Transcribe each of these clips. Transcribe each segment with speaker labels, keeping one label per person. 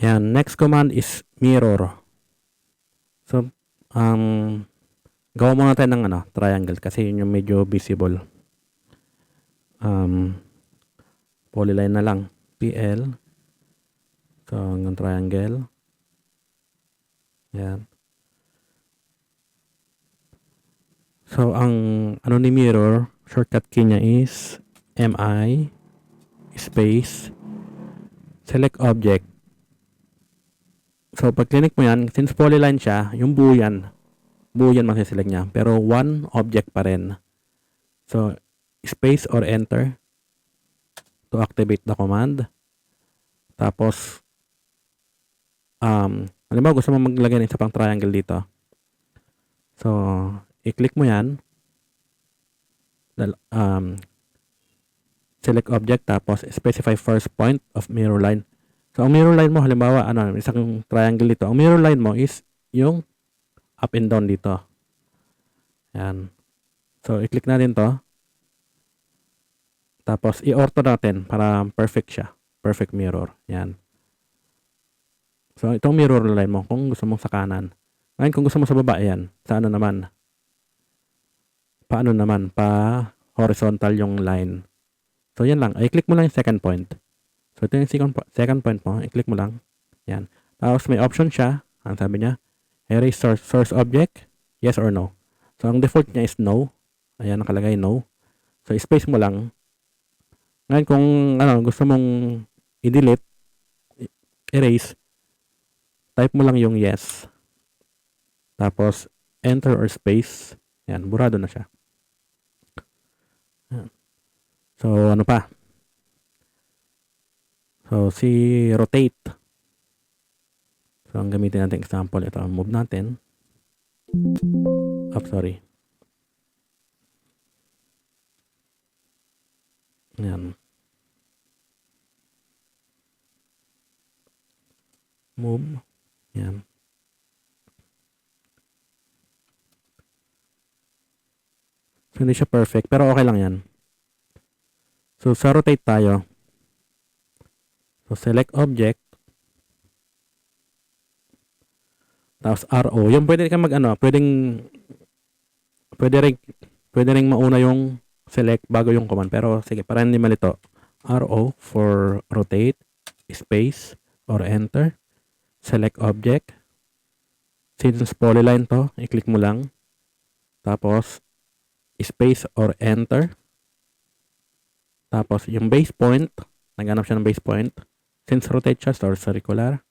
Speaker 1: Ayan, next command is mirror. So, gawa muna tayo ng triangle kasi yun yung medyo visible. Polyline na lang. PL. So, hanggang triangle. Ayan. So, ang ni mirror, shortcut key niya is MI space select object. So, pag click mo yan, since polyline siya, yung buo yan masiselect niya. Pero one object pa rin. So, space or enter to activate the command. Tapos, halimbawa gusto mo maglagay ng isa pang triangle dito. So, i-click mo yan. Select object, tapos specify first point of mirror line. So, ang mirror line mo, halimbawa, isang triangle dito. Ang mirror line mo is yung up and down dito. Yan. So, i-click natin to. Tapos, i-ortho natin para perfect siya. Perfect mirror. Yan. So, itong mirror line mo, kung gusto mong sa kanan. Ngayon, kung gusto mo sa baba, yan. Sa ano naman? Paano naman? Pa horizontal yung line. So, yan lang. I-click mo lang yung second point. So, ito yung second point mo. I-click mo lang. Yan. Tapos, may option siya. Ang sabi niya, erase source object. Yes or no. So, ang default niya is no. Ayan, nakalagay no. So, space mo lang. Ngayon, kung gusto mong i-delete, erase, type mo lang yung yes. Tapos, enter or space. Yan, burado na siya. Yan. So, ano pa? So, si rotate. So, ang gamitin natin example, ito, move natin. Sorry. Yan. Move. Yan. So, hindi siya perfect, pero okay lang yan. So, sa rotate tayo. So, select object. Tapos, RO. Yung pwede ka pwede ring mauna yung select bago yung command. Pero, sige, para hindi malito. RO for rotate, space, or enter. Select object. Since polyline to, i-click mo lang. Tapos, space or enter. Tapos, yung base point, naghanap siya ng base point. Since rotate siya, or circular.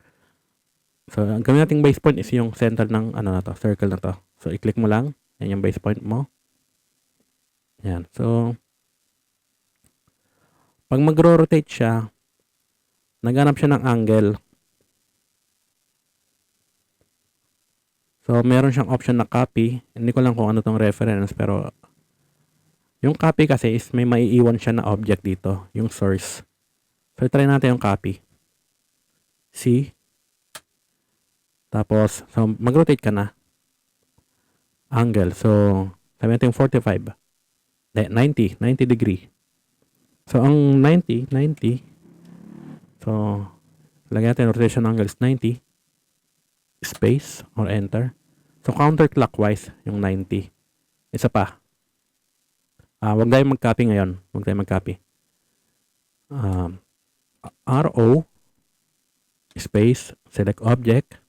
Speaker 1: So, ang gawin nating base point is yung center ng circle na to. So, i-click mo lang. Yan yung base point mo. Yan. So, pag mag-rotate siya, naghanap siya ng angle. So, meron siyang option na copy. Hindi ko lang kung ano tong reference, pero yung copy kasi is may maiiwan siya na object dito, yung source. So, try natin yung copy. C. Tapos, so, mag-rotate ka na. Angle. So, sabi natin yung 45. 90 degree. So, ang 90. So, lagyan natin rotation angle is 90. Space or enter. So, counterclockwise yung 90. Isa pa. Huwag tayo mag-copy ngayon. RO space, select object.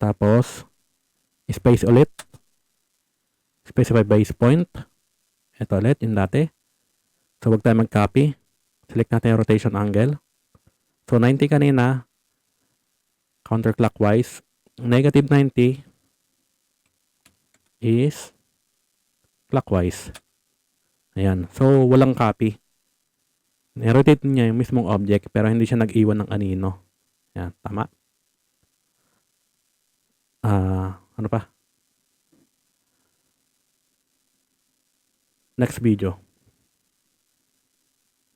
Speaker 1: Tapos, space ulit. Specify base point. Ito ulit, yung dati. So, huwag tayo mag-copy. Select natin yung rotation angle. So, 90 kanina. Counterclockwise. Negative 90 is clockwise. Ayan. So, walang copy. I-rotate niya yung mismong object pero hindi siya nag-iwan ng anino. Ayan. Tama. Ano pa? Next video.